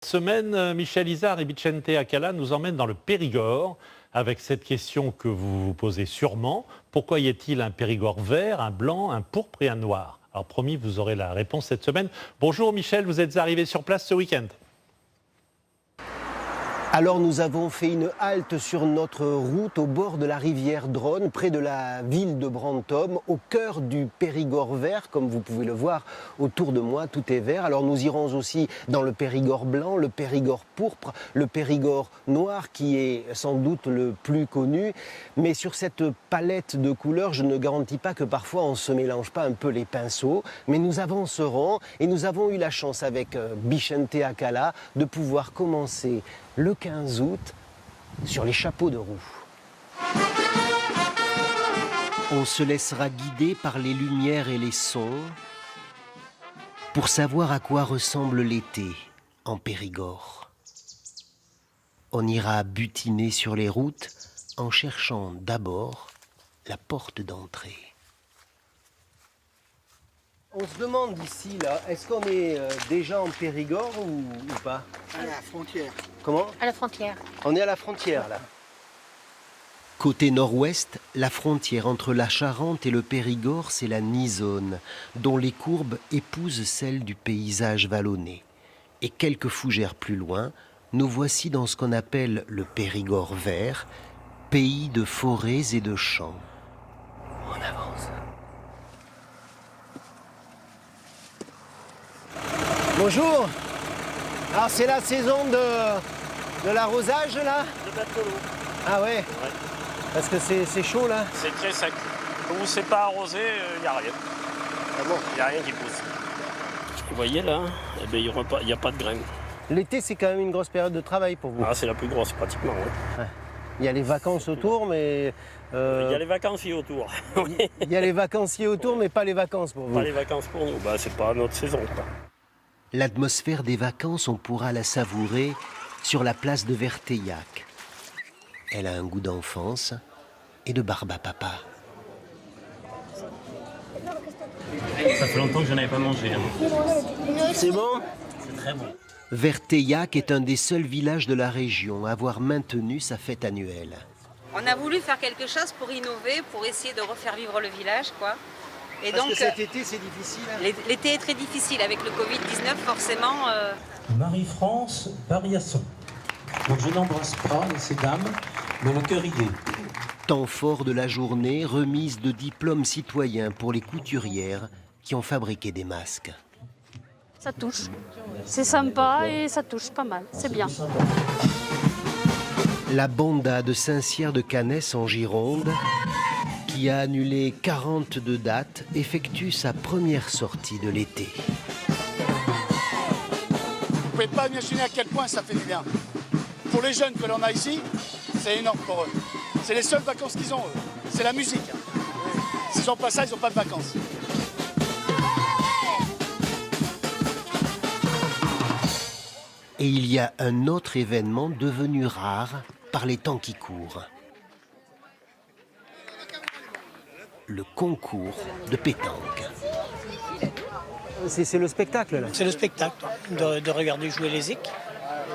Semaine, Michel Izard et Vicente Acala nous emmènent dans le Périgord avec cette question que vous vous posez sûrement. Pourquoi y a-t-il un Périgord vert, un blanc, un pourpre et un noir? Alors promis, vous aurez la réponse cette semaine. Bonjour Michel, vous êtes arrivé sur place ce week-end. Alors nous avons fait une halte sur notre route au bord de la rivière Dronne, près de la ville de Brantôme, au cœur du Périgord vert. Comme vous pouvez le voir autour de moi, tout est vert. Alors nous irons aussi dans le Périgord blanc, le Périgord pourpre, le Périgord noir qui est sans doute le plus connu. Mais sur cette palette de couleurs, je ne garantis pas que parfois on ne se mélange pas un peu les pinceaux. Mais nous avancerons et nous avons eu la chance avec Vicente Acala de pouvoir commencer le 15 août sur les chapeaux de roue. On se laissera guider par les lumières et les sons pour savoir à quoi ressemble l'été en Périgord. On ira butiner sur les routes en cherchant d'abord la porte d'entrée. On se demande ici, là, est-ce qu'on est déjà en Périgord ou pas? À la frontière. Comment? À la frontière. On est à la frontière, là. Côté nord-ouest, la frontière entre la Charente et le Périgord, c'est la Nizonne, dont les courbes épousent celles du paysage vallonné. Et quelques fougères plus loin, nous voici dans ce qu'on appelle le Périgord vert, pays de forêts et de champs. On avance. Bonjour. Alors c'est la saison de l'arrosage là? De mettre de l'eau. Ah ouais, Ouais. parce que c'est chaud là. C'est très sec. Où c'est pas arrosé, il n'y a rien. Ah bon. Il n'y a rien qui pousse. Vous voyez là, eh ben, il n'y a pas de graines. L'été c'est quand même une grosse période de travail pour vous. Ah, c'est la plus grosse pratiquement. Ouais. Il y a les vacances autour mais... Il y a les vacanciers autour. il y a les vacanciers autour mais pas les vacances pour vous. Pas les vacances pour nous, bah, c'est pas notre saison. Quoi. L'atmosphère des vacances, on pourra la savourer sur la place de Verteillac. Elle a un goût d'enfance et de barbe à papa. Ça fait longtemps que je n'avais pas mangé. Hein. C'est bon? C'est très bon. Verteillac est un des seuls villages de la région à avoir maintenu sa fête annuelle. On a voulu faire quelque chose pour innover, pour essayer de refaire vivre le village, quoi. Et Parce donc, que cet été c'est difficile. Hein. l'été est très difficile avec le Covid-19, forcément. Marie-France Bariasson. Donc je n'embrasse pas ces dames, mais le cœur idée. Temps fort de la journée, remise de diplômes citoyens pour les couturières qui ont fabriqué des masques. Ça touche. C'est sympa et ça touche pas mal. C'est bien. La Bonda de Saint-Cyr de Canès en Gironde, qui a annulé 42 dates, effectue sa première sortie de l'été. Vous pouvez pas imaginer à quel point ça fait du bien. Pour les jeunes que l'on a ici, c'est énorme pour eux. C'est les seules vacances qu'ils ont, eux. C'est la musique. S'ils n'ont pas ça, ils n'ont pas de vacances. Et il y a un autre événement devenu rare par les temps qui courent. Le concours de pétanque. C'est le spectacle là. C'est le spectacle, de regarder jouer les équipes,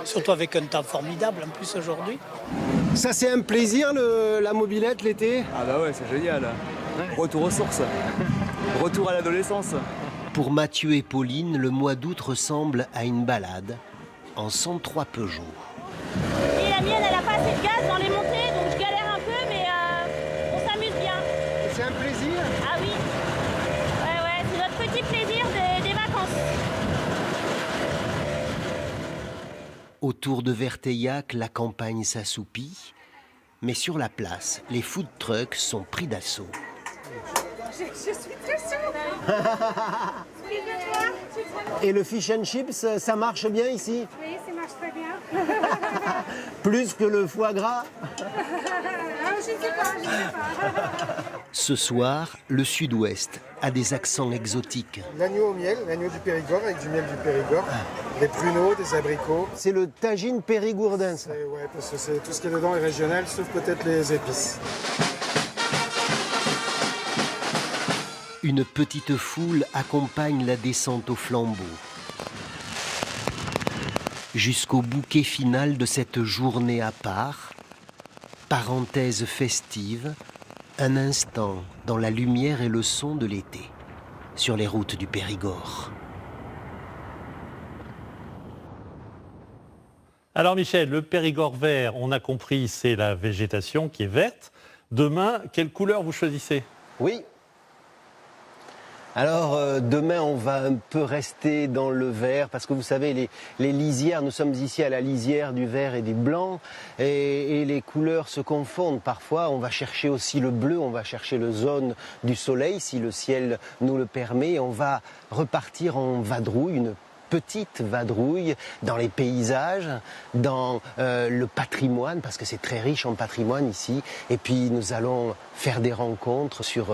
surtout avec un temps formidable en plus aujourd'hui. Ça c'est un plaisir la mobilette l'été. Ah bah ouais, c'est génial. Ouais. Retour aux sources. Retour à l'adolescence. Pour Mathieu et Pauline, le mois d'août ressemble à une balade en 103 Peugeot. Et la mienne, elle n'a pas assez de gaz dans les montées, donc je galère un peu, mais on s'amuse bien. C'est un plaisir? Ah oui. Ouais, c'est notre petit plaisir des vacances. Autour de Verteillac, la campagne s'assoupit, mais sur la place, les food trucks sont pris d'assaut. Je suis très sûre. Et le fish and chips, ça marche bien ici? Oui, ça marche très bien. Plus que le foie gras? Je sais pas. Ce soir, le sud-ouest a des accents exotiques. L'agneau au miel, l'agneau du Périgord avec du miel du Périgord, des pruneaux, des abricots. C'est le tagine périgourdin, ça. Ouais, parce que tout ce qui est dedans est régional, sauf peut-être les épices. Une petite foule accompagne la descente au flambeau. jusqu'au bouquet final de cette journée à part, parenthèse festive, un instant dans la lumière et le son de l'été, sur les routes du Périgord. Alors Michel, le Périgord vert, on a compris, c'est la végétation qui est verte. Demain, quelle couleur vous choisissez? Oui. Alors demain on va un peu rester dans le vert parce que vous savez les lisières, nous sommes ici à la lisière du vert et du blanc et les couleurs se confondent parfois. On va chercher aussi le bleu, on va chercher le jaune du soleil si le ciel nous le permet. On va repartir en vadrouille, une petite vadrouille dans les paysages, dans le patrimoine, parce que c'est très riche en patrimoine ici. Et puis nous allons faire des rencontres sur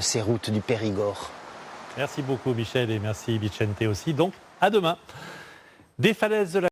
ces routes du Périgord. Merci beaucoup Michel et merci Vicente aussi. Donc à demain. Des falaises de la